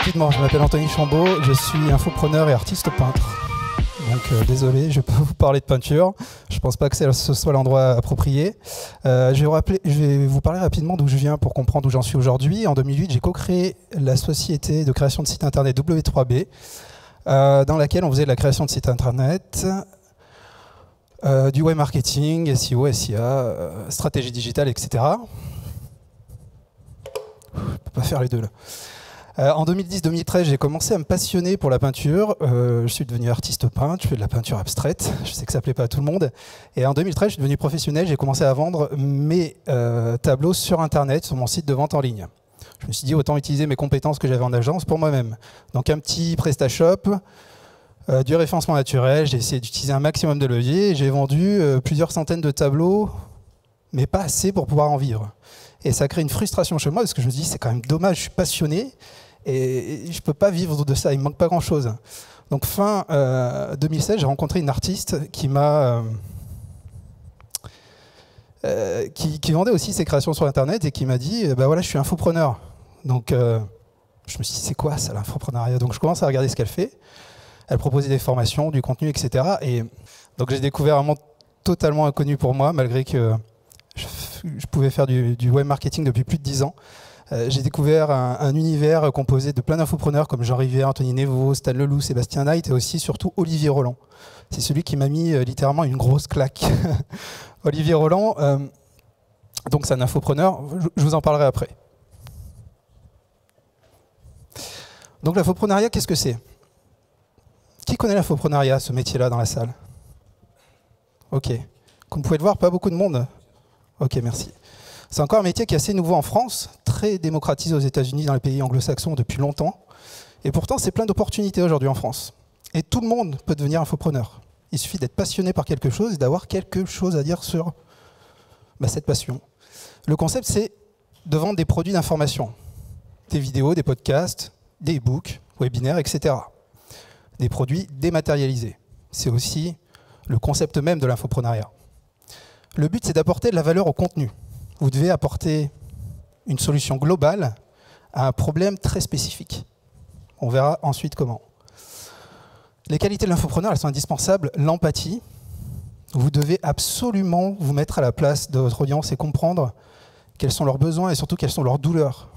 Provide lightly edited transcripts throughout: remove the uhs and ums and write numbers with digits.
Rapidement, je m'appelle Anthony Chambaud, je suis infopreneur et artiste peintre. Donc désolé, je ne vais pas vous parler de peinture, je ne pense pas que ce soit l'endroit approprié. Je vais vous parler rapidement d'où je viens pour comprendre où j'en suis aujourd'hui. En 2008, j'ai co-créé la société de création de sites internet W3B, dans laquelle on faisait de la création de sites internet, du web marketing, SEO, SIA, stratégie digitale, etc. Je ne peux pas faire les deux là. En 2010-2013, j'ai commencé à me passionner pour la peinture. Je suis devenu artiste peintre, je fais de la peinture abstraite. Je sais que ça ne plaît pas à tout le monde. Et en 2013, je suis devenu professionnel. J'ai commencé à vendre mes tableaux sur Internet, sur mon site de vente en ligne. Je me suis dit, autant utiliser mes compétences que j'avais en agence pour moi-même. Donc un petit PrestaShop, du référencement naturel. J'ai essayé d'utiliser un maximum de leviers. J'ai vendu plusieurs centaines de tableaux, mais pas assez pour pouvoir en vivre. Et ça crée une frustration chez moi parce que je me dis, c'est quand même dommage, je suis passionné. Et je ne peux pas vivre de ça, il ne me manque pas grand-chose. Donc fin 2016, j'ai rencontré une artiste qui m'a qui vendait aussi ses créations sur Internet et qui m'a dit bah voilà, je suis infopreneur. Donc je me suis dit c'est quoi ça l'infopreneuriat? Donc je commence à regarder ce qu'elle fait. Elle proposait des formations, du contenu, etc. Et donc j'ai découvert un monde totalement inconnu pour moi, malgré que je pouvais faire du web marketing depuis plus de 10 ans. J'ai découvert un univers composé de plein d'infopreneurs comme Jean Rivière, Anthony Nevo, Stan Leloup, Sébastien Knight et aussi surtout Olivier Roland. C'est celui qui m'a mis littéralement une grosse claque. Olivier Roland, donc c'est un infopreneur, je vous en parlerai après. Donc l'infopreneuriat, qu'est-ce que c'est? Qui connaît l'infopreneuriat, ce métier-là dans la salle? Ok. Comme vous pouvez le voir, pas beaucoup de monde. Ok, merci. C'est encore un métier qui est assez nouveau en France, très démocratisé aux États-Unis, dans les pays anglo-saxons depuis longtemps. Et pourtant, c'est plein d'opportunités aujourd'hui en France. Et tout le monde peut devenir infopreneur. Il suffit d'être passionné par quelque chose et d'avoir quelque chose à dire sur cette passion. Le concept, c'est de vendre des produits d'information. Des vidéos, des podcasts, des e-books, webinaires, etc. Des produits dématérialisés. C'est aussi le concept même de l'infopreneuriat. Le but, c'est d'apporter de la valeur au contenu. Vous devez apporter une solution globale à un problème très spécifique. On verra ensuite comment. Les qualités de l'infopreneur, elles sont indispensables. L'empathie. Vous devez absolument vous mettre à la place de votre audience et comprendre quels sont leurs besoins et surtout quelles sont leurs douleurs.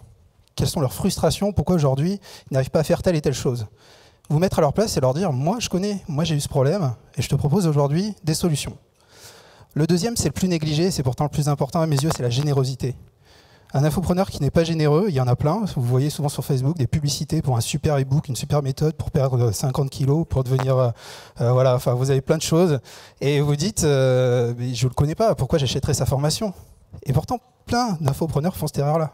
Quelles sont leurs frustrations, pourquoi aujourd'hui ils n'arrivent pas à faire telle et telle chose. Vous mettre à leur place et leur dire « moi je connais, moi j'ai eu ce problème et je te propose aujourd'hui des solutions ». Le deuxième, c'est le plus négligé, c'est pourtant le plus important à mes yeux, c'est la générosité. Un infopreneur qui n'est pas généreux, il y en a plein. Vous voyez souvent sur Facebook des publicités pour un super e-book, une super méthode pour perdre 50 kilos, pour devenir... voilà, enfin, vous avez plein de choses. Et vous dites, je ne le connais pas, pourquoi j'achèterais sa formation? Et pourtant, plein d'infopreneurs font cette erreur-là.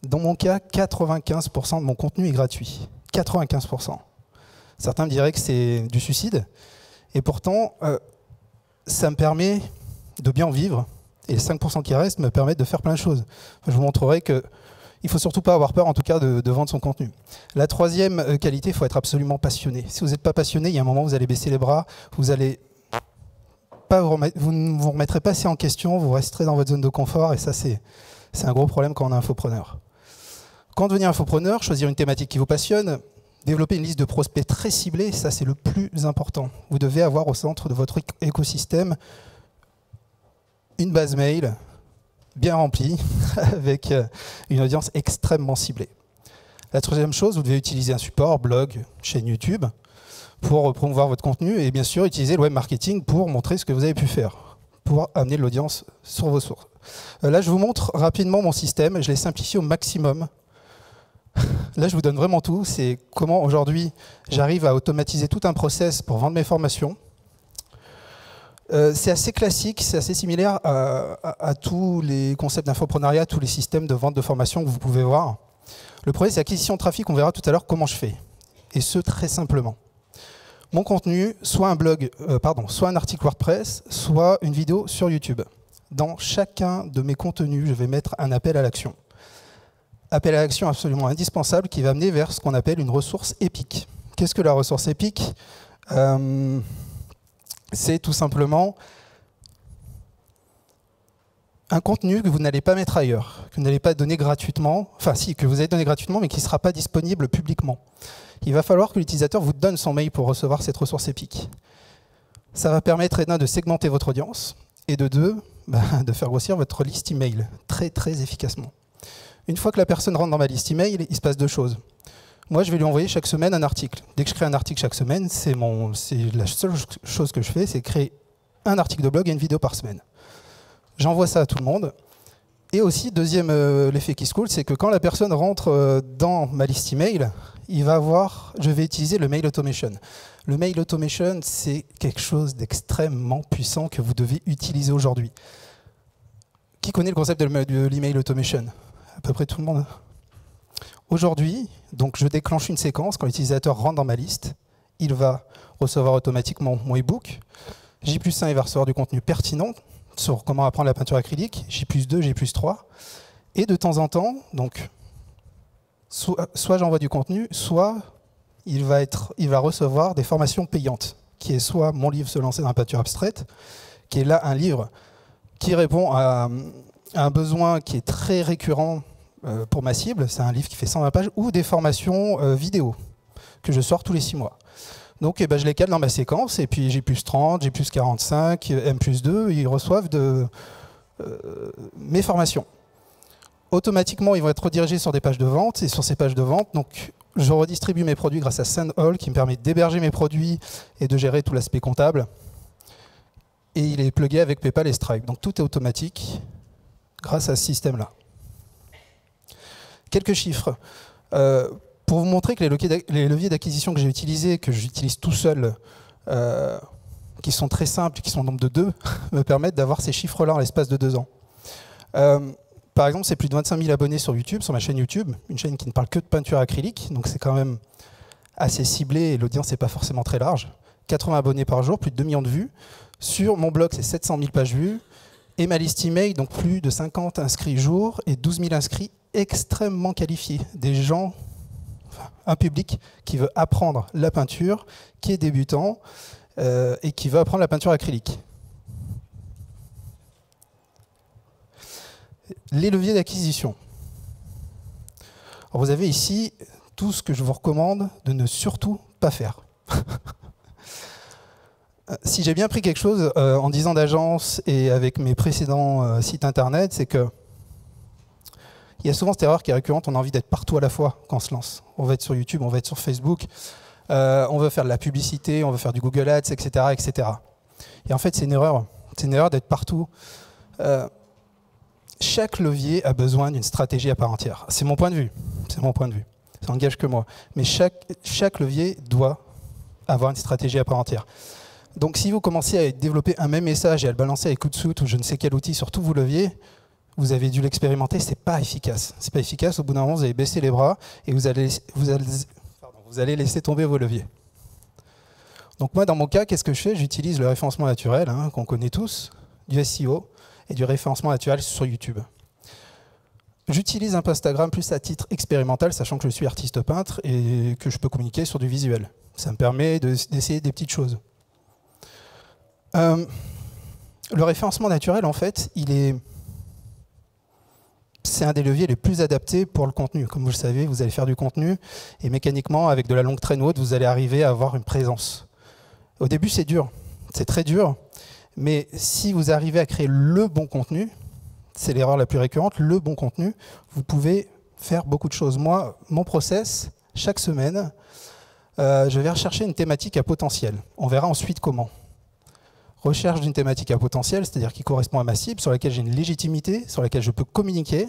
Dans mon cas, 95% de mon contenu est gratuit. 95%. Certains me diraient que c'est du suicide. Et pourtant, ça me permet de bien vivre. Et les 5% qui restent me permettent de faire plein de choses. Je vous montrerai qu'il ne faut surtout pas avoir peur, en tout cas, de vendre son contenu. La troisième qualité, il faut être absolument passionné. Si vous n'êtes pas passionné, il y a un moment où vous allez baisser les bras, vous ne vous remettrez pas assez en question, vous resterez dans votre zone de confort, et ça, c'est un gros problème quand on est infopreneur. Quand devenir infopreneur, choisir une thématique qui vous passionne, développer une liste de prospects très ciblée, ça, c'est le plus important. Vous devez avoir au centre de votre écosystème une base mail bien remplie avec une audience extrêmement ciblée. La troisième chose, vous devez utiliser un support, blog, chaîne YouTube, pour promouvoir votre contenu et bien sûr utiliser le web marketing pour montrer ce que vous avez pu faire, pour amener de l'audience sur vos sources. Là, je vous montre rapidement mon système, je l'ai simplifié au maximum. Là, je vous donne vraiment tout, c'est comment aujourd'hui j'arrive à automatiser tout un process pour vendre mes formations. C'est assez classique, c'est assez similaire à tous les concepts d'infopreneuriat, tous les systèmes de vente de formation que vous pouvez voir. Le premier, c'est l'acquisition de trafic, on verra tout à l'heure comment je fais. Et ce, très simplement. Mon contenu, soit un blog, soit un article WordPress, soit une vidéo sur YouTube. Dans chacun de mes contenus, je vais mettre un appel à l'action. Appel à l'action absolument indispensable qui va amener vers ce qu'on appelle une ressource épique. Qu'est-ce que la ressource épique? C'est tout simplement un contenu que vous n'allez pas mettre ailleurs, que vous n'allez pas donner gratuitement, enfin si, que vous allez donner gratuitement, mais qui ne sera pas disponible publiquement. Il va falloir que l'utilisateur vous donne son mail pour recevoir cette ressource épique. Ça va permettre, d'un, de segmenter votre audience, et de deux, de faire grossir votre liste email très très efficacement. Une fois que la personne rentre dans ma liste email, il se passe deux choses. Moi, je vais lui envoyer chaque semaine un article. Dès que je crée un article chaque semaine, c'est la seule chose que je fais, c'est créer un article de blog et une vidéo par semaine. J'envoie ça à tout le monde. Et aussi, deuxième l'effet qui se coule, c'est que quand la personne rentre dans ma liste email, il va voir, je vais utiliser le mail automation. Le mail automation, c'est quelque chose d'extrêmement puissant que vous devez utiliser aujourd'hui. Qui connaît le concept de l'email automation? À peu près tout le monde. Aujourd'hui, donc je déclenche une séquence. Quand l'utilisateur rentre dans ma liste, il va recevoir automatiquement mon e-book. J+1, il va recevoir du contenu pertinent sur comment apprendre la peinture acrylique. J+2, J+3. Et de temps en temps, donc, soit j'envoie du contenu, soit il va recevoir des formations payantes, qui est soit mon livre Se lancer dans la peinture abstraite, qui est là un livre qui répond à un besoin qui est très récurrent pour ma cible, c'est un livre qui fait 120 pages, ou des formations vidéo, que je sors tous les 6 mois. Donc je les cale dans ma séquence, et puis J+30, J+45, M+2, ils reçoivent mes formations. Automatiquement, ils vont être redirigés sur des pages de vente, et sur ces pages de vente, donc, je redistribue mes produits grâce à Sendall, qui me permet d'héberger mes produits et de gérer tout l'aspect comptable. Et il est plugué avec PayPal et Stripe. Donc tout est automatique grâce à ce système-là. Quelques chiffres. Pour vous montrer que les leviers d'acquisition que j'ai utilisés, que j'utilise tout seul, qui sont très simples, qui sont au nombre de 2, me permettent d'avoir ces chiffres-là en l'espace de 2 ans. Par exemple, c'est plus de 25 000 abonnés sur YouTube, sur ma chaîne YouTube, une chaîne qui ne parle que de peinture acrylique, donc c'est quand même assez ciblé et l'audience n'est pas forcément très large. 80 abonnés par jour, plus de 2 millions de vues. Sur mon blog, c'est 700 000 pages vues. Et ma liste email, donc plus de 50 inscrits jour et 12 000 inscrits extrêmement qualifiés. Des gens, enfin, un public qui veut apprendre la peinture, qui est débutant et qui veut apprendre la peinture acrylique. Les leviers d'acquisition. Vous avez ici tout ce que je vous recommande de ne surtout pas faire. Si j'ai bien pris quelque chose en 10 ans d'agence et avec mes précédents sites internet, c'est que il y a souvent cette erreur qui est récurrente, on a envie d'être partout à la fois quand on se lance. On va être sur YouTube, on va être sur Facebook, on veut faire de la publicité, on veut faire du Google Ads, etc. etc. Et en fait, c'est une erreur d'être partout. Chaque levier a besoin d'une stratégie à part entière. C'est mon point de vue. C'est mon point de vue. Ça n'engage que moi. Mais chaque levier doit avoir une stratégie à part entière. Donc si vous commencez à développer un même message et à le balancer avec Hootsuite ou je ne sais quel outil sur tous vos leviers, vous avez dû l'expérimenter, c'est pas efficace. C'est pas efficace, au bout d'un moment, vous allez baisser les bras et vous allez laisser tomber vos leviers. Donc moi, dans mon cas, qu'est-ce que je fais? J'utilise le référencement naturel, qu'on connaît tous, du SEO et du référencement naturel sur YouTube. J'utilise un peu Instagram plus à titre expérimental, sachant que je suis artiste peintre et que je peux communiquer sur du visuel. Ça me permet d'essayer des petites choses. Le référencement naturel, en fait, c'est un des leviers les plus adaptés pour le contenu. Comme vous le savez, vous allez faire du contenu et mécaniquement, avec de la longue traîne haute, vous allez arriver à avoir une présence. Au début, c'est dur. C'est très dur. Mais si vous arrivez à créer le bon contenu, c'est l'erreur la plus récurrente, le bon contenu, vous pouvez faire beaucoup de choses. Moi, mon process, chaque semaine, je vais rechercher une thématique à potentiel. On verra ensuite comment. Recherche d'une thématique à potentiel, c'est-à-dire qui correspond à ma cible, sur laquelle j'ai une légitimité, sur laquelle je peux communiquer,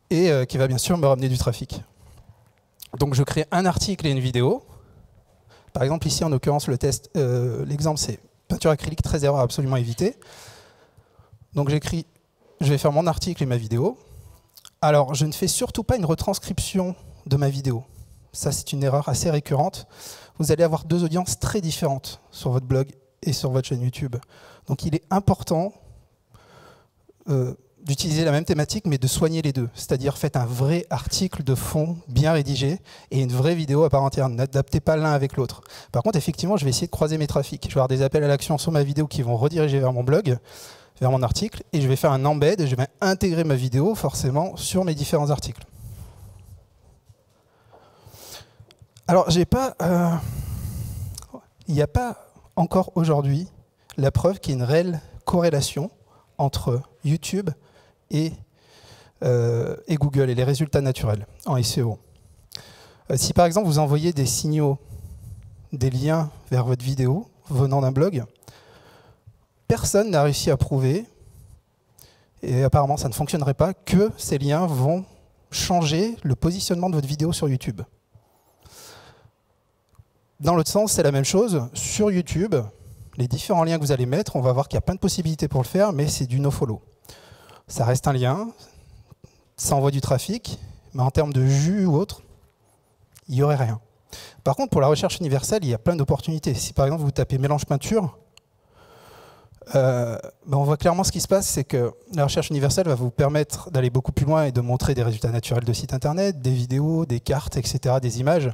et qui va bien sûr me ramener du trafic. Donc je crée un article et une vidéo. Par exemple, ici, en l'occurrence, l'exemple, c'est peinture acrylique, 13 erreurs à absolument éviter. Donc j'écris, je vais faire mon article et ma vidéo. Alors, je ne fais surtout pas une retranscription de ma vidéo. Ça, c'est une erreur assez récurrente. Vous allez avoir 2 audiences très différentes sur votre blog et sur votre chaîne YouTube. Donc il est important d'utiliser la même thématique, mais de soigner les deux. C'est-à-dire, faites un vrai article de fond bien rédigé et une vraie vidéo à part entière. N'adaptez pas l'un avec l'autre. Par contre, effectivement, je vais essayer de croiser mes trafics. Je vais avoir des appels à l'action sur ma vidéo qui vont rediriger vers mon blog. vers mon article et je vais faire un embed et je vais intégrer ma vidéo forcément sur mes différents articles. Alors, il n'y a pas encore aujourd'hui la preuve qu'il y a une réelle corrélation entre YouTube et Google et les résultats naturels en SEO. Si par exemple vous envoyez des signaux, des liens vers votre vidéo venant d'un blog, personne n'a réussi à prouver, et apparemment ça ne fonctionnerait pas, que ces liens vont changer le positionnement de votre vidéo sur YouTube. Dans l'autre sens, c'est la même chose. Sur YouTube, les différents liens que vous allez mettre, on va voir qu'il y a plein de possibilités pour le faire, mais c'est du nofollow. Ça reste un lien, ça envoie du trafic, mais en termes de vues ou autre, il n'y aurait rien. Par contre, pour la recherche universelle, il y a plein d'opportunités. Si par exemple vous tapez mélange peinture, on voit clairement ce qui se passe, c'est que la recherche universelle va vous permettre d'aller beaucoup plus loin et de montrer des résultats naturels de sites internet, des vidéos, des cartes, etc., des images.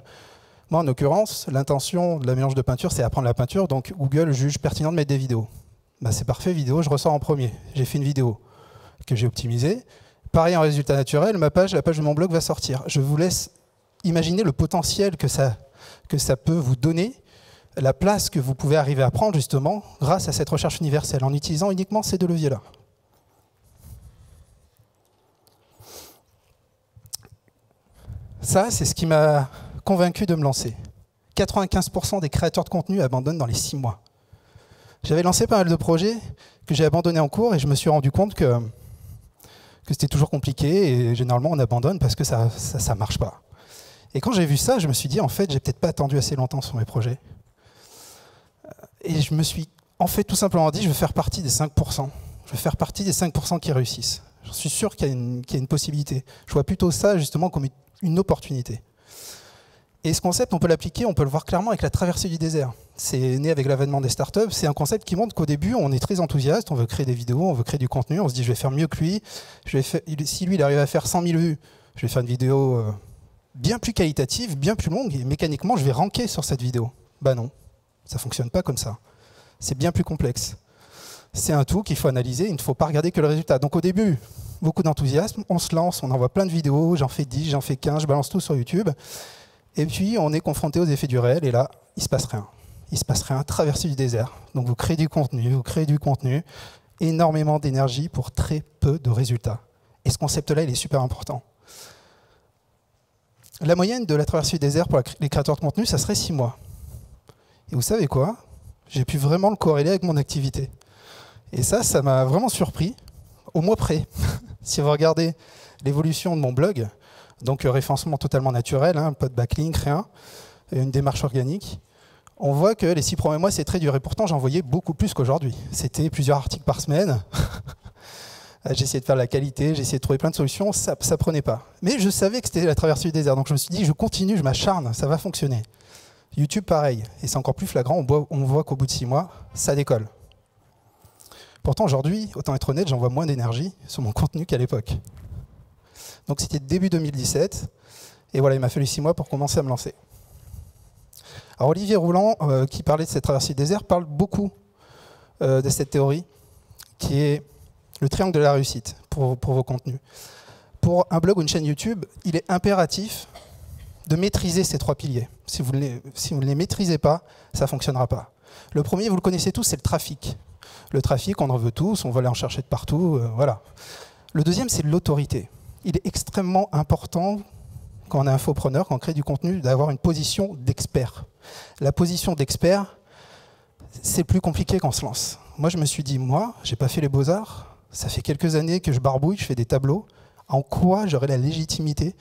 Moi, en l'occurrence, l'intention de la mélange de peinture, c'est apprendre la peinture, donc Google juge pertinent de mettre des vidéos. C'est parfait, vidéo, je ressors en premier. J'ai fait une vidéo que j'ai optimisée. Pareil en résultat naturel, la page de mon blog va sortir. Je vous laisse imaginer le potentiel que ça peut vous donner, la place que vous pouvez arriver à prendre justement grâce à cette recherche universelle, en utilisant uniquement ces deux leviers-là. Ça, c'est ce qui m'a convaincu de me lancer. 95% des créateurs de contenu abandonnent dans les 6 mois. J'avais lancé pas mal de projets que j'ai abandonnés en cours et je me suis rendu compte que c'était toujours compliqué et généralement on abandonne parce que ça marche pas. Et quand j'ai vu ça, je me suis dit, en fait, j'ai peut-être pas attendu assez longtemps sur mes projets. Et je me suis, en fait, tout simplement dit, je vais faire partie des 5%. Je vais faire partie des 5% qui réussissent. J'en suis sûr qu'il y a une possibilité. Je vois plutôt ça, justement, comme une opportunité. Et ce concept, on peut l'appliquer, on peut le voir clairement avec la traversée du désert. C'est né avec l'avènement des startups. C'est un concept qui montre qu'au début, on est très enthousiaste, on veut créer des vidéos, on veut créer du contenu, on se dit, je vais faire mieux que lui. Si lui, il arrive à faire 100 000 vues, je vais faire une vidéo bien plus qualitative, bien plus longue, et mécaniquement, je vais ranker sur cette vidéo. Bah non, ça ne fonctionne pas comme ça. C'est bien plus complexe. C'est un tout qu'il faut analyser, il ne faut pas regarder que le résultat. Donc au début, beaucoup d'enthousiasme, on se lance, on envoie plein de vidéos, j'en fais 10, j'en fais 15, je balance tout sur YouTube. Et puis on est confronté aux effets du réel, et là, il ne se passe rien. Il ne se passe rien, traversée du désert. Donc vous créez du contenu, énormément d'énergie pour très peu de résultats. Et ce concept-là, il est super important. La moyenne de la traversée du désert pour les créateurs de contenu, ça serait 6 mois. Et vous savez quoi? J'ai pu vraiment le corréler avec mon activité. Et ça m'a vraiment surpris, au mois près. Si vous regardez l'évolution de mon blog, donc référencement totalement naturel, pas de backlink, rien, une démarche organique, on voit que les 6 premiers mois, c'est très dur. Et pourtant, j'en voyais beaucoup plus qu'aujourd'hui. C'était plusieurs articles par semaine. J'ai essayé de faire la qualité, j'ai essayé de trouver plein de solutions, ça ne prenait pas. Mais je savais que c'était la traversée du désert, donc je me suis dit, je continue, je m'acharne, ça va fonctionner. YouTube, pareil, et c'est encore plus flagrant, on voit qu'au bout de 6 mois, ça décolle. Pourtant, aujourd'hui, autant être honnête, j'envoie moins d'énergie sur mon contenu qu'à l'époque. Donc c'était début 2017, et voilà, il m'a fallu 6 mois pour commencer à me lancer. Alors Olivier Rouland, qui parlait de cette traversée du désert, parle beaucoup de cette théorie, qui est le triangle de la réussite pour vos contenus. Pour un blog ou une chaîne YouTube, il est impératif de maîtriser ces 3 piliers. Si vous ne les maîtrisez pas, ça ne fonctionnera pas. Le premier, vous le connaissez tous, c'est le trafic. Le trafic, on en veut tous, on va aller en chercher de partout, voilà. Le deuxième, c'est l'autorité. Il est extrêmement important, quand on est infopreneur, quand on crée du contenu, d'avoir une position d'expert. La position d'expert, c'est plus compliqué quand on se lance. Moi, je me suis dit, moi, j'ai pas fait les beaux-arts, ça fait quelques années que je barbouille, je fais des tableaux. En quoi j'aurais la légitimité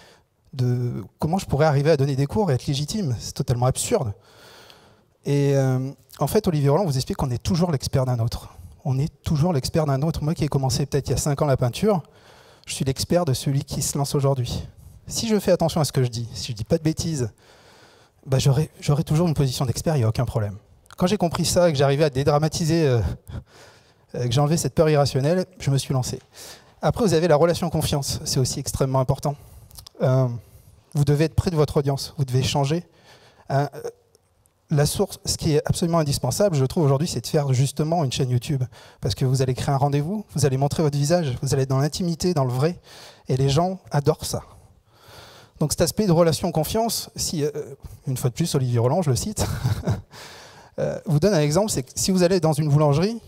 de... Comment je pourrais arriver à donner des cours et être légitime? C'est totalement absurde. Et en fait, Olivier Roland vous explique qu'on est toujours l'expert d'un autre. On est toujours l'expert d'un autre. Moi qui ai commencé peut-être il y a 5 ans la peinture, je suis l'expert de celui qui se lance aujourd'hui. Si je fais attention à ce que je dis, si je ne dis pas de bêtises, bah j'aurai toujours une position d'expert, il n'y a aucun problème. Quand j'ai compris ça et que j'arrivais à dédramatiser... que j'ai enlevé cette peur irrationnelle, je me suis lancé. Après, vous avez la relation confiance, c'est aussi extrêmement important. Vous devez être près de votre audience, vous devez échanger. la source, ce qui est absolument indispensable, je trouve aujourd'hui, c'est de faire justement une chaîne YouTube. Parce que vous allez créer un rendez-vous, vous allez montrer votre visage, vous allez être dans l'intimité, dans le vrai, et les gens adorent ça. Donc cet aspect de relation-confiance, si, une fois de plus, Olivier Roland, je le cite, vous donne un exemple, c'est que si vous allez dans une boulangerie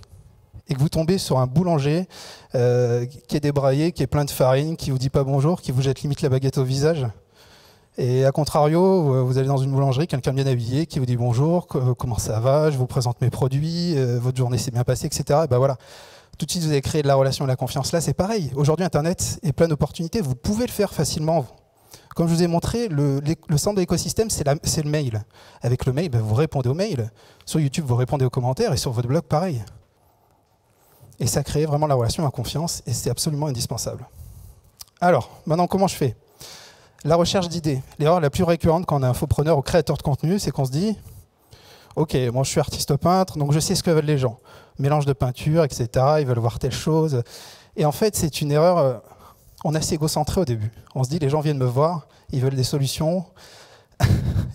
et que vous tombez sur un boulanger qui est débraillé, qui est plein de farine, qui vous dit pas bonjour, qui vous jette limite la baguette au visage, et à contrario, vous allez dans une boulangerie, quelqu'un bien habillé qui vous dit bonjour, comment ça va, je vous présente mes produits, votre journée s'est bien passée, etc. Et ben voilà, tout de suite vous avez créé de la relation et de la confiance. Là, c'est pareil. Aujourd'hui, Internet est plein d'opportunités. Vous pouvez le faire facilement. Comme je vous ai montré, le centre de l'écosystème, c'est le mail. Avec le mail, ben, vous répondez aux mails. Sur YouTube, vous répondez aux commentaires. Et sur votre blog, pareil. Et ça crée vraiment la relation et la confiance. Et c'est absolument indispensable. Alors, maintenant, comment je fais? La recherche d'idées. L'erreur la plus récurrente quand on est infopreneur ou créateur de contenu, c'est qu'on se dit « Ok, moi je suis artiste peintre, donc je sais ce que veulent les gens. Mélange de peinture, etc. Ils veulent voir telle chose. » Et en fait, c'est une erreur... on est assez égocentré au début. On se dit « Les gens viennent me voir, ils veulent des solutions. »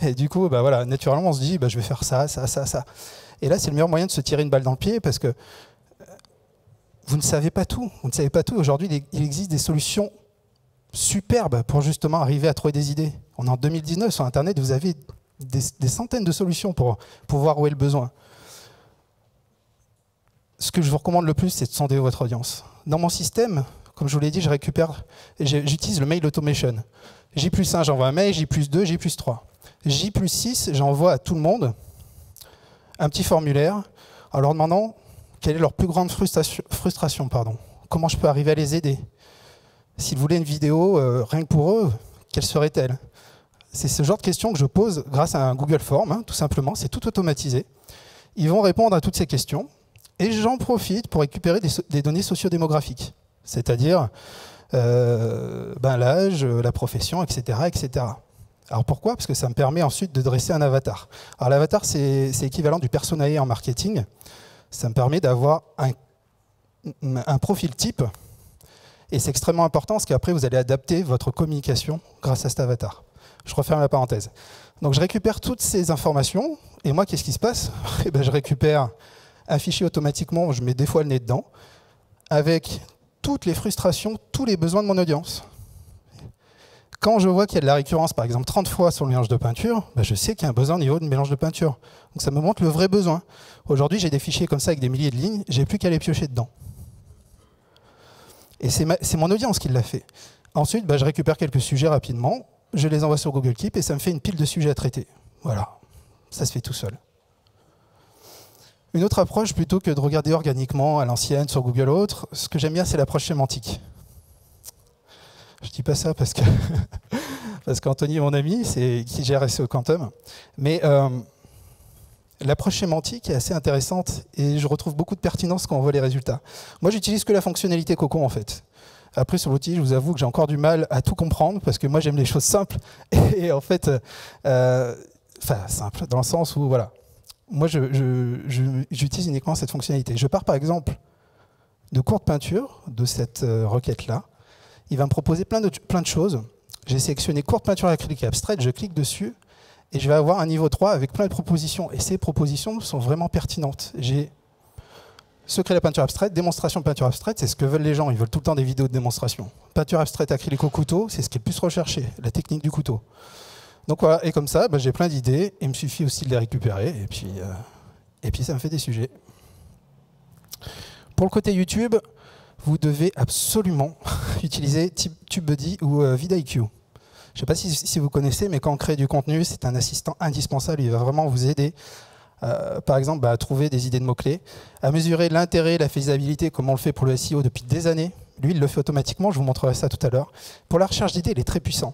Et du coup, bah voilà, naturellement, on se dit bah, « Je vais faire ça, ça, ça, ça. » Et là, c'est le meilleur moyen de se tirer une balle dans le pied parce que vous ne savez pas tout. Vous ne savez pas tout. Aujourd'hui, il existe des solutions superbe pour justement arriver à trouver des idées. On est en 2019, sur Internet, vous avez des centaines de solutions pour voir où est le besoin. Ce que je vous recommande le plus, c'est de sonder votre audience. Dans mon système, comme je vous l'ai dit, j'utilise le mail automation. J+1, j'envoie un mail, J+2, J+3. J+6, j'envoie à tout le monde un petit formulaire en leur demandant quelle est leur plus grande frustration, comment je peux arriver à les aider. S'ils voulaient une vidéo, rien que pour eux, quelle serait-elle? C'est ce genre de questions que je pose grâce à un Google Form, hein, tout simplement, c'est tout automatisé. Ils vont répondre à toutes ces questions et j'en profite pour récupérer des données sociodémographiques, c'est-à-dire l'âge, la profession, etc., etc. Alors pourquoi? Parce que ça me permet ensuite de dresser un avatar. Alors l'avatar, c'est équivalent du personae en marketing. Ça me permet d'avoir un profil type. Et c'est extrêmement important parce qu'après, vous allez adapter votre communication grâce à cet avatar. Je referme la parenthèse. Donc, je récupère toutes ces informations. Et moi, qu'est-ce qui se passe? Eh ben, je récupère un fichier automatiquement, je mets des fois le nez dedans, avec toutes les frustrations, tous les besoins de mon audience. Quand je vois qu'il y a de la récurrence, par exemple 30 fois sur le mélange de peinture, ben, je sais qu'il y a un besoin au niveau de mélange de peinture. Donc, ça me montre le vrai besoin. Aujourd'hui, j'ai des fichiers comme ça avec des milliers de lignes, j'ai plus qu'à les piocher dedans. Et c'est mon audience qui l'a fait. Ensuite, je récupère quelques sujets rapidement, je les envoie sur Google Keep et ça me fait une pile de sujets à traiter. Voilà, ça se fait tout seul. Une autre approche, plutôt que de regarder organiquement à l'ancienne sur Google ou autre, ce que j'aime bien, c'est l'approche sémantique. Je ne dis pas ça parce que parce qu'Anthony est mon ami, qui gère SEO Quantum. Mais l'approche sémantique est assez intéressante et je retrouve beaucoup de pertinence quand on voit les résultats. Moi, j'utilise que la fonctionnalité Cocon, en fait. Après, sur l'outil, je vous avoue que j'ai encore du mal à tout comprendre parce que moi, j'aime les choses simples. Et en fait, simple, dans le sens où, voilà, moi, j'utilise uniquement cette fonctionnalité. Je pars, par exemple, de courte peinture, de cette requête-là. Il va me proposer plein de choses. J'ai sélectionné courte peinture acrylique et abstraite, je clique dessus. Et je vais avoir un niveau 3 avec plein de propositions. Et ces propositions sont vraiment pertinentes. J'ai secret de la peinture abstraite, démonstration de peinture abstraite, c'est ce que veulent les gens. Ils veulent tout le temps des vidéos de démonstration. Peinture abstraite acrylique au couteau, c'est ce qui est le plus recherché, la technique du couteau. Donc voilà, et comme ça, j'ai plein d'idées. Il me suffit aussi de les récupérer. Et puis ça me fait des sujets. Pour le côté YouTube, vous devez absolument utiliser TubeBuddy ou vidIQ. Je ne sais pas si vous connaissez, mais quand on crée du contenu, c'est un assistant indispensable. Il va vraiment vous aider, par exemple, à trouver des idées de mots-clés, à mesurer l'intérêt, la faisabilité, comme on le fait pour le SEO depuis des années. Lui, il le fait automatiquement, je vous montrerai ça tout à l'heure. Pour la recherche d'idées, il est très puissant.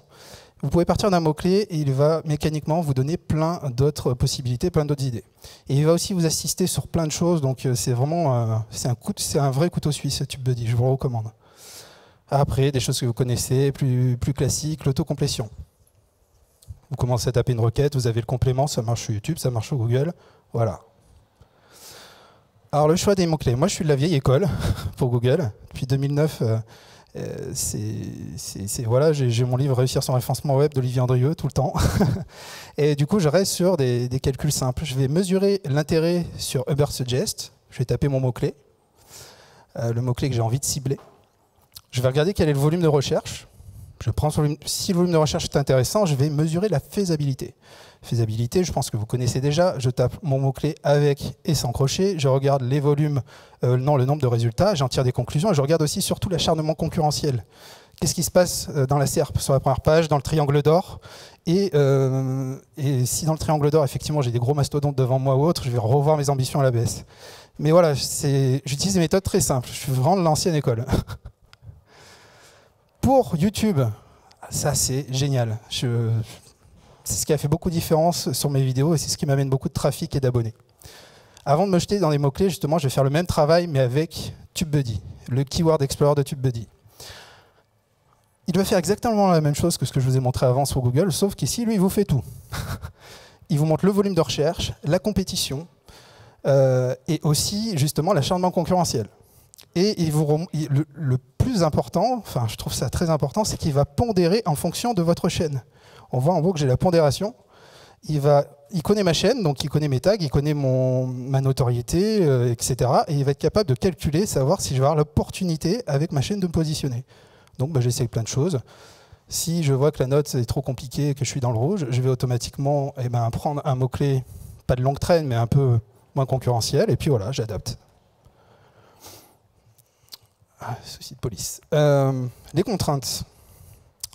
Vous pouvez partir d'un mot-clé et il va mécaniquement vous donner plein d'autres possibilités, plein d'autres idées. Et il va aussi vous assister sur plein de choses, donc c'est vraiment c'est un vrai couteau suisse, TubeBuddy, je vous le recommande. Après, des choses que vous connaissez, plus classiques, l'autocomplétion. Vous commencez à taper une requête, vous avez le complément, ça marche sur YouTube, ça marche sur Google, voilà. Alors le choix des mots-clés, moi je suis de la vieille école pour Google. Depuis 2009, Voilà, j'ai mon livre Réussir son référencement web d'Olivier Andrieux tout le temps. Et du coup, je reste sur des calculs simples. Je vais mesurer l'intérêt sur Ubersuggest. Je vais taper mon mot-clé, le mot-clé que j'ai envie de cibler. Je vais regarder quel est le volume de recherche. Je prends si le volume de recherche est intéressant, je vais mesurer la faisabilité. Faisabilité, je pense que vous connaissez déjà. Je tape mon mot-clé avec et sans crochet. Je regarde les volumes, le nombre de résultats. J'en tire des conclusions. Et je regarde aussi surtout l'acharnement concurrentiel. Qu'est-ce qui se passe dans la SERP sur la première page, dans le triangle d'or et si dans le triangle d'or, effectivement, j'ai des gros mastodontes devant moi ou autre, je vais revoir mes ambitions à la baisse. Mais voilà, j'utilise des méthodes très simples. Je suis vraiment de l'ancienne école. Pour YouTube, ça c'est génial. C'est ce qui a fait beaucoup de différence sur mes vidéos et c'est ce qui m'amène beaucoup de trafic et d'abonnés. Avant de me jeter dans les mots-clés, justement, je vais faire le même travail mais avec TubeBuddy, le Keyword Explorer de TubeBuddy. Il doit faire exactement la même chose que ce que je vous ai montré avant sur Google, sauf qu'ici, lui, il vous fait tout. Il vous montre le volume de recherche, la compétition et aussi, justement, l'acharnement concurrentiel. Et le plus important, enfin je trouve ça très important, c'est qu'il va pondérer en fonction de votre chaîne. On voit en gros que j'ai la pondération. Il connaît ma chaîne, donc il connaît mes tags, il connaît ma notoriété, etc. Et il va être capable de calculer, savoir si je vais avoir l'opportunité avec ma chaîne de me positionner. Donc j'essaie plein de choses. Si je vois que la note est trop compliquée et que je suis dans le rouge, je vais automatiquement prendre un mot-clé, pas de longue traîne, mais un peu moins concurrentiel, et puis voilà, j'adapte. Souci de police. Les contraintes.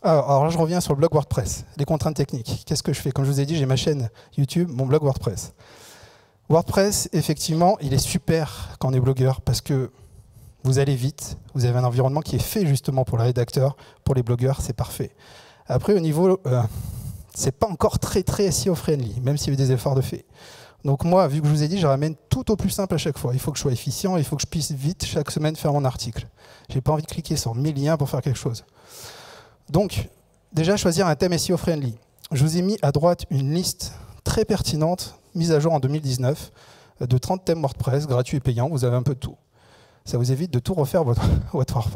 Alors là, je reviens sur le blog WordPress. Les contraintes techniques. Qu'est-ce que je fais? Comme je vous ai dit, j'ai ma chaîne YouTube, mon blog WordPress. WordPress, effectivement, il est super quand on est blogueur parce que vous allez vite. Vous avez un environnement qui est fait justement pour les rédacteurs, pour les blogueurs, c'est parfait. Après, au niveau, c'est pas encore très SEO friendly, même s'il y a eu des efforts de fait. Donc moi, vu que je vous ai dit, je ramène tout au plus simple à chaque fois. Il faut que je sois efficient, il faut que je puisse vite, chaque semaine, faire mon article. J'ai pas envie de cliquer sur 1000 liens pour faire quelque chose. Donc, déjà, choisir un thème SEO friendly. Je vous ai mis à droite une liste très pertinente, mise à jour en 2019, de 30 thèmes WordPress, gratuits et payants. Vous avez un peu de tout. Ça vous évite de tout refaire votre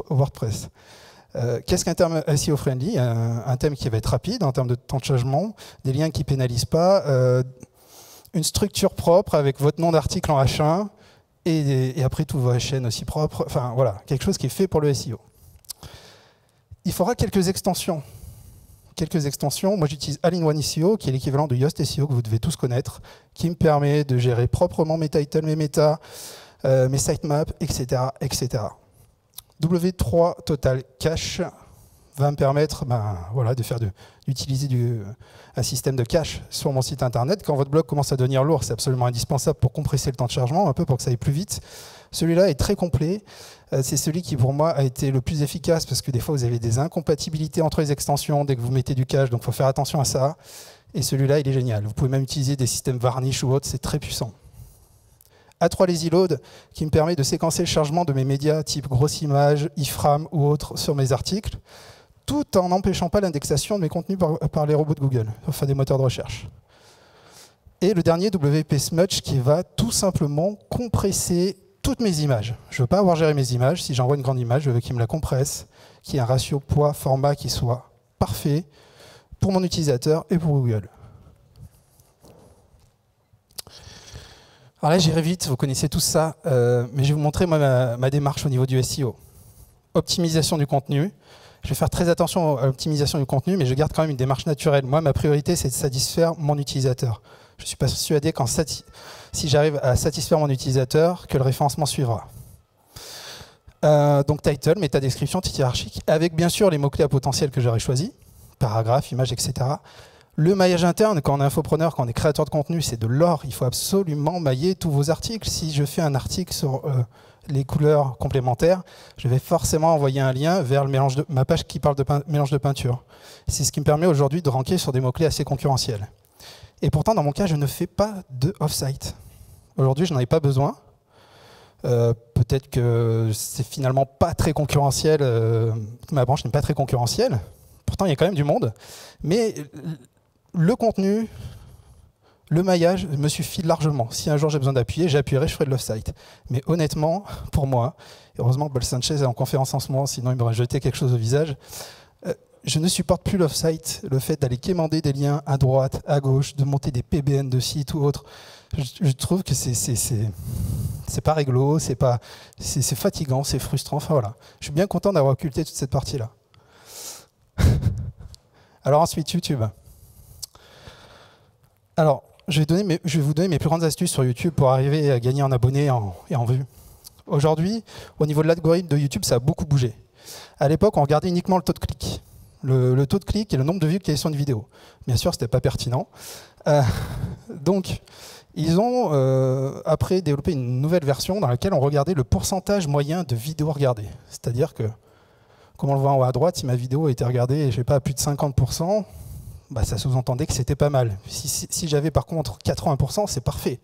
WordPress. Qu'est-ce qu'un terme SEO friendly? Un thème qui va être rapide en termes de temps de chargement, des liens qui ne pénalisent pas, une structure propre avec votre nom d'article en H1 et après tout vos chaînes aussi propres. Enfin voilà, quelque chose qui est fait pour le SEO. Il faudra quelques extensions. Moi j'utilise All-in-One SEO qui est l'équivalent de Yoast SEO que vous devez tous connaître, qui me permet de gérer proprement mes titles, mes méta, mes sitemaps, etc., etc. W3 Total Cache va me permettre d'utiliser un système de cache sur mon site internet. Quand votre blog commence à devenir lourd, c'est absolument indispensable pour compresser le temps de chargement, un peu pour que ça aille plus vite. Celui-là est très complet. C'est celui qui, pour moi, a été le plus efficace parce que des fois, vous avez des incompatibilités entre les extensions dès que vous mettez du cache, donc il faut faire attention à ça. Et celui-là, il est génial. Vous pouvez même utiliser des systèmes varnish ou autres, c'est très puissant. A3 Lazy Load, qui me permet de séquencer le chargement de mes médias type grosse image, iframe ou autres sur mes articles, tout en n'empêchant pas l'indexation de mes contenus par les robots de Google, enfin des moteurs de recherche. Et le dernier, WP Smudge, qui va tout simplement compresser toutes mes images. Je ne veux pas avoir géré mes images. Si j'envoie une grande image, je veux qu'il me la compresse, qu'il y ait un ratio poids-format qui soit parfait pour mon utilisateur et pour Google. Alors là, j'irai vite, vous connaissez tout ça, mais je vais vous montrer moi, ma démarche au niveau du SEO. Optimisation du contenu. Je vais faire très attention à l'optimisation du contenu, mais je garde quand même une démarche naturelle. Moi, ma priorité, c'est de satisfaire mon utilisateur. Je suis persuadé que si j'arrive à satisfaire mon utilisateur, que le référencement suivra. Donc title, métadescription, titre hiérarchique, avec bien sûr les mots-clés à potentiel que j'aurais choisis, paragraphe, image, etc. Le maillage interne, quand on est infopreneur, quand on est créateur de contenu, c'est de l'or. Il faut absolument mailler tous vos articles. Si je fais un article sur les couleurs complémentaires, je vais forcément envoyer un lien vers ma page qui parle de mélange de peinture. C'est ce qui me permet aujourd'hui de ranker sur des mots-clés assez concurrentiels. Et pourtant, dans mon cas, je ne fais pas de off-site. Aujourd'hui, je n'en ai pas besoin. Peut-être que c'est finalement pas très concurrentiel. Ma branche n'est pas très concurrentielle. Pourtant, il y a quand même du monde. Mais le contenu, Le maillage me suffit largement. Si un jour j'ai besoin d'appuyer, j'appuierai, je ferai de l'off-site. Mais honnêtement, pour moi, et heureusement que Paul Sanchez est en conférence en ce moment, sinon il m'aurait jeté quelque chose au visage, je ne supporte plus l'off-site, le fait d'aller quémander des liens à droite, à gauche, de monter des PBN de sites ou autre. Je trouve que c'est pas réglo, c'est fatigant, c'est frustrant. Enfin voilà, je suis bien content d'avoir occulté toute cette partie-là. Alors ensuite, YouTube. Alors, je vais vous donner mes plus grandes astuces sur YouTube pour arriver à gagner en abonnés et en vues. Aujourd'hui, au niveau de l'algorithme de YouTube, ça a beaucoup bougé. À l'époque, on regardait uniquement le taux de clic. Le taux de clic et le nombre de vues qu'il y avait sur une vidéo. Bien sûr, ce n'était pas pertinent. Donc, ils ont après développé une nouvelle version dans laquelle on regardait le pourcentage moyen de vidéos regardées. C'est-à-dire que, comme on le voit en haut à droite, si ma vidéo a été regardée, je sais pas, à plus de 50%, bah, ça sous-entendait que c'était pas mal. Si j'avais par contre 80%, c'est parfait.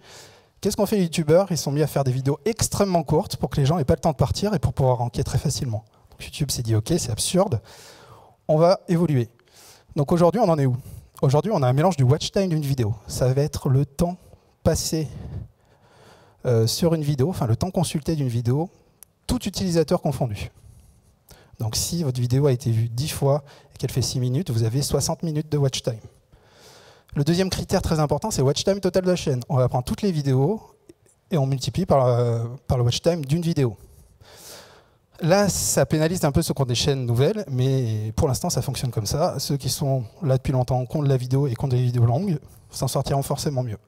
Qu'est-ce qu'ont fait les youtubeurs? Ils sont mis à faire des vidéos extrêmement courtes pour que les gens n'aient pas le temps de partir et pour pouvoir ranker très facilement. Donc YouTube s'est dit, ok, c'est absurde, on va évoluer. Donc aujourd'hui, on en est où? Aujourd'hui, on a un mélange du watch time d'une vidéo. Ça va être le temps passé sur une vidéo, enfin le temps consulté d'une vidéo, tout utilisateur confondu. Donc si votre vidéo a été vue 10 fois et qu'elle fait 6 minutes, vous avez 60 minutes de watch time. Le deuxième critère très important, c'est watch time total de la chaîne. On va prendre toutes les vidéos et on multiplie par le watch time d'une vidéo. Là, ça pénalise un peu ceux qui ont des chaînes nouvelles, mais pour l'instant, ça fonctionne comme ça. Ceux qui sont là depuis longtemps, qui ont de la vidéo et qui ont des vidéos longues, s'en sortiront forcément mieux.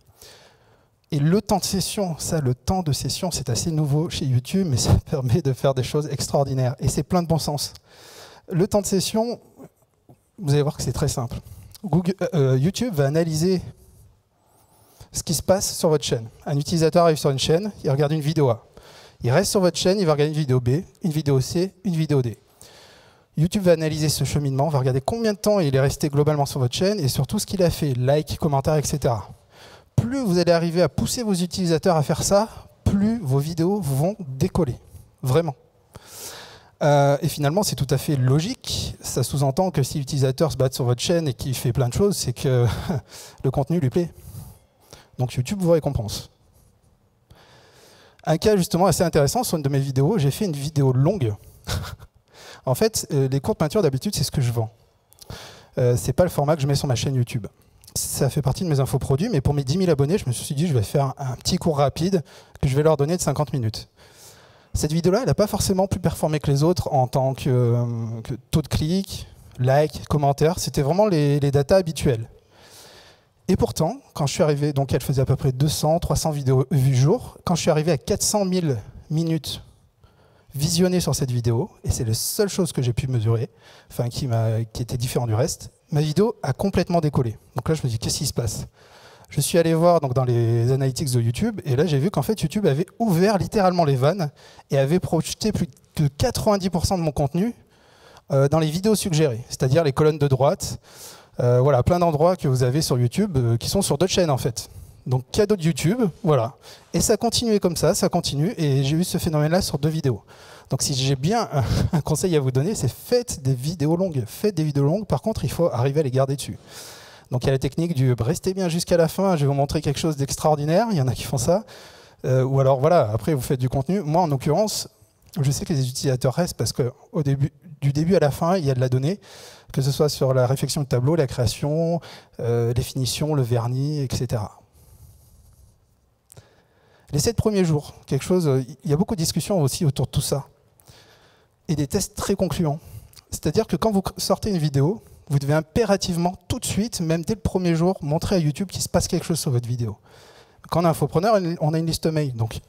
Et le temps de session, le temps de session, c'est assez nouveau chez YouTube, mais ça permet de faire des choses extraordinaires. Et c'est plein de bon sens. Le temps de session, vous allez voir que c'est très simple. YouTube va analyser ce qui se passe sur votre chaîne. Un utilisateur arrive sur une chaîne, il regarde une vidéo A. Il reste sur votre chaîne, il va regarder une vidéo B, une vidéo C, une vidéo D. YouTube va analyser ce cheminement, va regarder combien de temps il est resté globalement sur votre chaîne et surtout ce qu'il a fait, like, commentaires, etc. Plus vous allez arriver à pousser vos utilisateurs à faire ça, plus vos vidéos vont décoller. Vraiment. Et finalement, c'est tout à fait logique. Ça sous-entend que si l'utilisateur se bat sur votre chaîne et qu'il fait plein de choses, c'est que le contenu lui plaît. Donc YouTube vous récompense. Un cas justement assez intéressant sur une de mes vidéos, j'ai fait une vidéo longue. En fait, les courtes peintures d'habitude, c'est ce que je vends. C'est pas le format que je mets sur ma chaîne YouTube. Ça fait partie de mes infoproduits, mais pour mes 10 000 abonnés, je me suis dit je vais faire un petit cours rapide que je vais leur donner de 50 minutes. Cette vidéo-là, elle n'a pas forcément plus performé que les autres en tant que taux de clic, like, commentaires. C'était vraiment les datas habituelles. Et pourtant, quand je suis arrivé, donc elle faisait à peu près 200, 300 vidéos vues jour, quand je suis arrivé à 400 000 minutes visionnées sur cette vidéo, et c'est la seule chose que j'ai pu mesurer, enfin qui était différent du reste, ma vidéo a complètement décollé. Donc là, je me dis, qu'est-ce qui se passe? Je suis allé voir donc, dans les analytics de YouTube, et là, j'ai vu qu'en fait, YouTube avait ouvert littéralement les vannes et avait projeté plus de 90% de mon contenu dans les vidéos suggérées, c'est-à-dire les colonnes de droite. Voilà, plein d'endroits que vous avez sur YouTube qui sont sur d'autres chaînes, en fait. Donc, cadeau de YouTube, voilà. Et ça continuait comme ça continue, et j'ai eu ce phénomène-là sur 2 vidéos. Donc, si j'ai bien un conseil à vous donner, c'est faites des vidéos longues. Faites des vidéos longues, par contre, il faut arriver à les garder dessus. Donc il y a la technique du restez bien jusqu'à la fin, je vais vous montrer quelque chose d'extraordinaire, il y en a qui font ça. Ou alors voilà, après vous faites du contenu. Moi en l'occurrence, je sais que les utilisateurs restent parce que du début à la fin, il y a de la donnée, que ce soit sur la réflexion de tableau, la création, les finitions, le vernis, etc. Les 7 premiers jours, il y a beaucoup de discussions aussi autour de tout ça. Et des tests très concluants. C'est-à-dire que quand vous sortez une vidéo, vous devez impérativement, tout de suite, même dès le premier jour, montrer à YouTube qu'il se passe quelque chose sur votre vidéo. Quand on est infopreneur, on a une liste mail. Donc,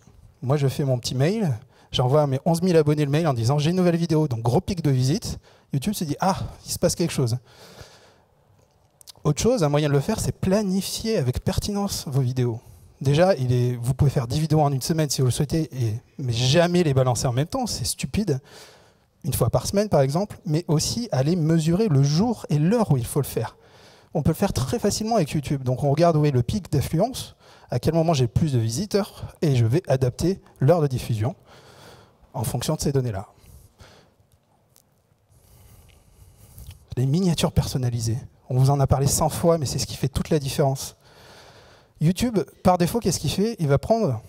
moi, je fais mon petit mail, j'envoie à mes 11 000 abonnés le mail en disant « j'ai une nouvelle vidéo ». Donc, gros pic de visite. YouTube se dit « ah, il se passe quelque chose ». Autre chose, un moyen de le faire, c'est planifier avec pertinence vos vidéos. Déjà, vous pouvez faire 10 vidéos en une semaine si vous le souhaitez, mais jamais les balancer en même temps, c'est stupide. Une fois par semaine par exemple, mais aussi aller mesurer le jour et l'heure où il faut le faire. On peut le faire très facilement avec YouTube. Donc on regarde où est le pic d'affluence, à quel moment j'ai le plus de visiteurs, et je vais adapter l'heure de diffusion en fonction de ces données-là. Les miniatures personnalisées. On vous en a parlé 100 fois, mais c'est ce qui fait toute la différence. YouTube, par défaut, qu'est-ce qu'il fait? Il va prendre,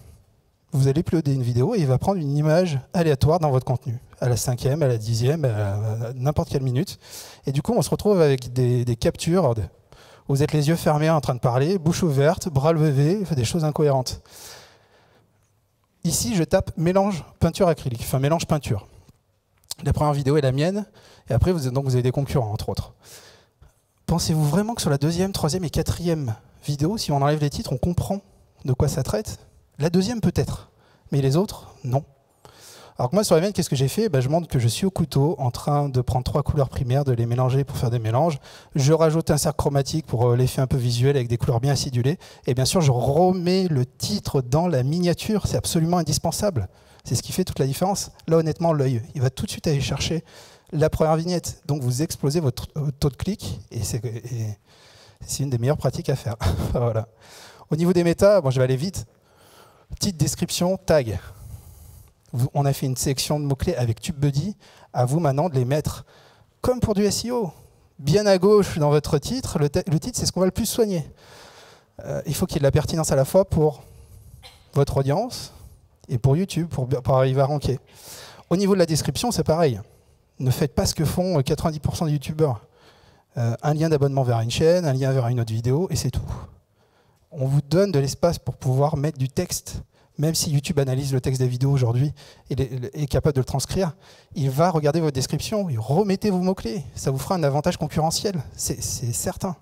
vous allez uploader une vidéo et il va prendre une image aléatoire dans votre contenu, à la 5e, à la 10e, à n'importe quelle minute. Et du coup, on se retrouve avec des captures. Vous êtes les yeux fermés en train de parler, bouche ouverte, bras levés, des choses incohérentes. Ici, je tape mélange peinture acrylique, enfin mélange peinture. La première vidéo est la mienne, et après, vous avez des concurrents, entre autres. Pensez-vous vraiment que sur la 2e, 3e et 4e vidéo, si on enlève les titres, on comprend de quoi ça traite? La 2e peut-être, mais les autres, non. Alors que moi, sur la mienne, qu'est-ce que j'ai fait? Je montre que je suis au couteau en train de prendre 3 couleurs primaires, de les mélanger pour faire des mélanges. Je rajoute un cercle chromatique pour l'effet un peu visuel avec des couleurs bien acidulées. Et bien sûr, je remets le titre dans la miniature. C'est absolument indispensable. C'est ce qui fait toute la différence. Là, honnêtement, l'œil, il va tout de suite aller chercher la première vignette. Donc, vous explosez votre taux de clic et c'est une des meilleures pratiques à faire. Voilà. Au niveau des méta, bon, je vais aller vite. Petite description, tag. On a fait une sélection de mots-clés avec TubeBuddy. À vous maintenant de les mettre, comme pour du SEO, bien à gauche dans votre titre. Le titre, c'est ce qu'on va le plus soigner. Il faut qu'il y ait de la pertinence à la fois pour votre audience et pour YouTube, pour arriver à ranker. Au niveau de la description, c'est pareil. Ne faites pas ce que font 90% des YouTubeurs. Un lien d'abonnement vers une chaîne, un lien vers une autre vidéo, et c'est tout. On vous donne de l'espace pour pouvoir mettre du texte. Même si YouTube analyse le texte des vidéos aujourd'hui et est capable de le transcrire, il va regarder votre description, et remettez vos mots-clés. Ça vous fera un avantage concurrentiel, c'est certain.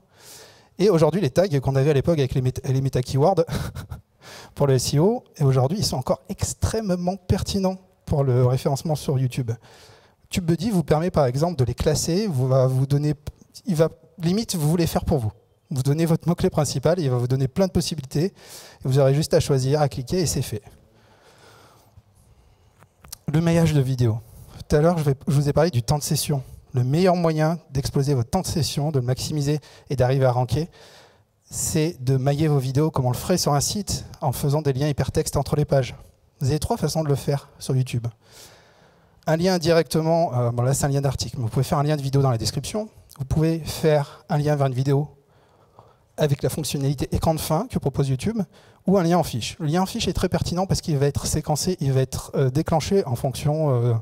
Et aujourd'hui, les tags qu'on avait à l'époque avec les méta-keywords pour le SEO, et aujourd'hui, ils sont encore extrêmement pertinents pour le référencement sur YouTube. TubeBuddy vous permet par exemple de les classer, limite, vous voulez faire pour vous. Vous donnez votre mot-clé principal, et il va vous donner plein de possibilités. Et vous aurez juste à choisir, à cliquer, et c'est fait. Le maillage de vidéo. Tout à l'heure, je vous ai parlé du temps de session. Le meilleur moyen d'exploser votre temps de session, de le maximiser et d'arriver à ranker, c'est de mailler vos vidéos comme on le ferait sur un site, en faisant des liens hypertextes entre les pages. Vous avez 3 façons de le faire sur YouTube. Un lien directement, bon là c'est un lien d'article, mais vous pouvez faire un lien de vidéo dans la description. Vous pouvez faire un lien vers une vidéo avec la fonctionnalité écran de fin que propose YouTube, ou un lien en fiche. Le lien en fiche est très pertinent parce qu'il va être séquencé, il va être déclenché en fonction,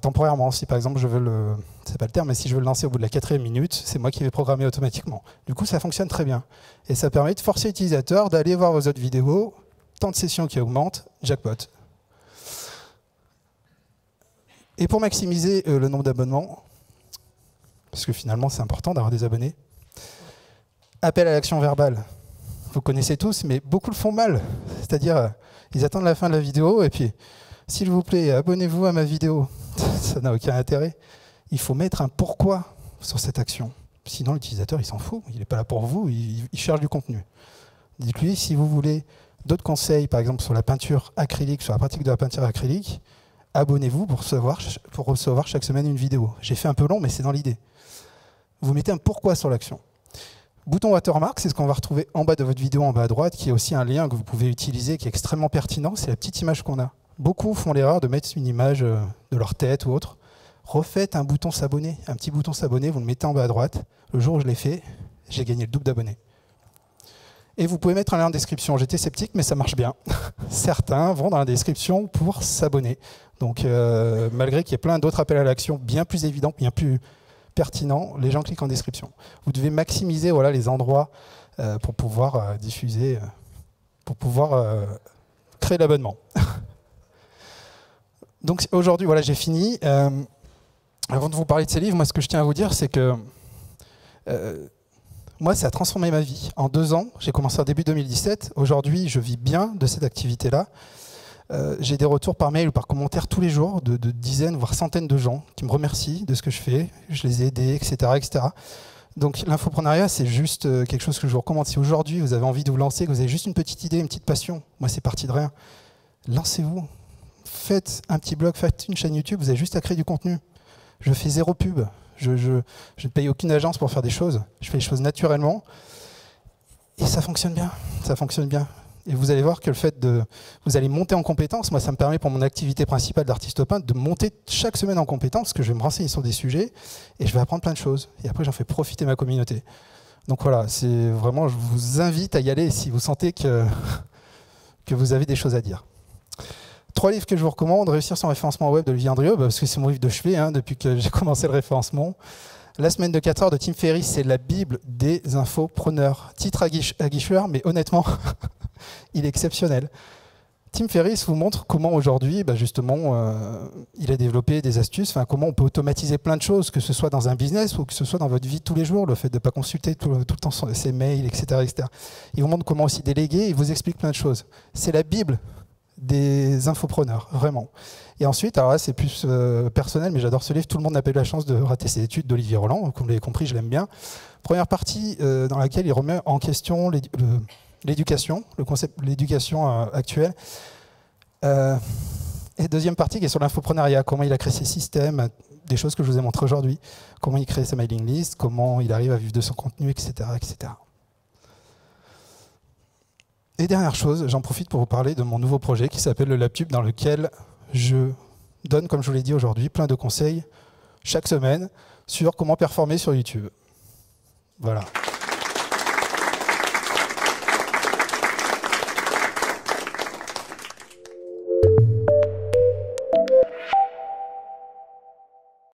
temporairement. Si par exemple je veux c'est pas le terme, mais si je veux le lancer au bout de la 4e minute, c'est moi qui vais programmer automatiquement. Du coup, ça fonctionne très bien. Et ça permet de forcer l'utilisateur d'aller voir vos autres vidéos, temps de session qui augmente, jackpot. Et pour maximiser le nombre d'abonnements, parce que finalement c'est important d'avoir des abonnés, appel à l'action verbale. Vous connaissez tous, mais beaucoup le font mal. C'est-à-dire, ils attendent la fin de la vidéo et puis, s'il vous plaît, abonnez-vous à ma vidéo. Ça n'a aucun intérêt. Il faut mettre un pourquoi sur cette action. Sinon, l'utilisateur, il s'en fout. Il n'est pas là pour vous, il cherche du contenu. Dites-lui, si vous voulez d'autres conseils, par exemple sur la peinture acrylique, sur la pratique de la peinture acrylique, abonnez-vous pour recevoir chaque semaine une vidéo. J'ai fait un peu long, mais c'est dans l'idée. Vous mettez un pourquoi sur l'action. Bouton watermark, c'est ce qu'on va retrouver en bas de votre vidéo, en bas à droite, qui est aussi un lien que vous pouvez utiliser, qui est extrêmement pertinent. C'est la petite image qu'on a. Beaucoup font l'erreur de mettre une image de leur tête ou autre. Refaites un bouton s'abonner, un petit bouton s'abonner, vous le mettez en bas à droite. Le jour où je l'ai fait, j'ai gagné le double d'abonnés. Et vous pouvez mettre un lien en description. J'étais sceptique, mais ça marche bien. Certains vont dans la description pour s'abonner. Donc, malgré qu'il y ait plein d'autres appels à l'action bien plus évidents, bien plus pertinent, les gens cliquent en description. Vous devez maximiser les endroits pour pouvoir diffuser, pour pouvoir créer l'abonnement. Donc aujourd'hui, voilà, j'ai fini. Avant de vous parler de ces livres, moi ce que je tiens à vous dire, c'est que moi, ça a transformé ma vie. En 2 ans, j'ai commencé en début 2017. Aujourd'hui, je vis bien de cette activité-là. J'ai des retours par mail ou par commentaire tous les jours de dizaines, voire centaines de gens qui me remercient de ce que je fais. Je les ai aidés, etc. etc. Donc l'infopreneuriat, c'est juste quelque chose que je vous recommande. Si aujourd'hui, vous avez envie de vous lancer, que vous avez juste une petite idée, une petite passion, moi, c'est parti de rien. Lancez-vous. Faites un petit blog, faites une chaîne YouTube, vous avez juste à créer du contenu. Je fais 0 pub. Je ne paye aucune agence pour faire des choses. Je fais les choses naturellement. Et ça fonctionne bien. Ça fonctionne bien. Et vous allez voir que le fait de... Vous allez monter en compétences. Moi, ça me permet pour mon activité principale d'artiste peintre de monter chaque semaine en compétences, parce que je vais me renseigner sur des sujets et je vais apprendre plein de choses. Et après, j'en fais profiter ma communauté. Donc voilà, c'est vraiment, je vous invite à y aller si vous sentez que vous avez des choses à dire. 3 livres que je vous recommande: Réussir son référencement web de Olivier Andrieux, parce que c'est mon livre de chevet depuis que j'ai commencé le référencement. La semaine de 4 heures de Tim Ferriss, c'est la Bible des infopreneurs. Titre aguicheur, mais honnêtement, il est exceptionnel. Tim Ferriss vous montre comment aujourd'hui, justement, il a développé des astuces, comment on peut automatiser plein de choses, que ce soit dans un business ou que ce soit dans votre vie de tous les jours, le fait de ne pas consulter tout le temps ses mails, etc., etc. Il vous montre comment aussi déléguer, il vous explique plein de choses. C'est la Bible des infopreneurs, vraiment. Et ensuite, alors là, c'est plus personnel, mais j'adore ce livre. Tout le monde n'a pas eu la chance de rater ses études, d'Olivier Roland. Comme vous l'avez compris, je l'aime bien. Première partie dans laquelle il remet en question l'éducation, le concept de l'éducation actuelle. Et deuxième partie qui est sur l'infoprenariat, comment il a créé ses systèmes, des choses que je vous ai montrées aujourd'hui, comment il crée sa mailing list, comment il arrive à vivre de son contenu, etc., etc. Et dernière chose, j'en profite pour vous parler de mon nouveau projet qui s'appelle le LabTube, dans lequel je donne, comme je vous l'ai dit aujourd'hui, plein de conseils chaque semaine sur comment performer sur YouTube. Voilà.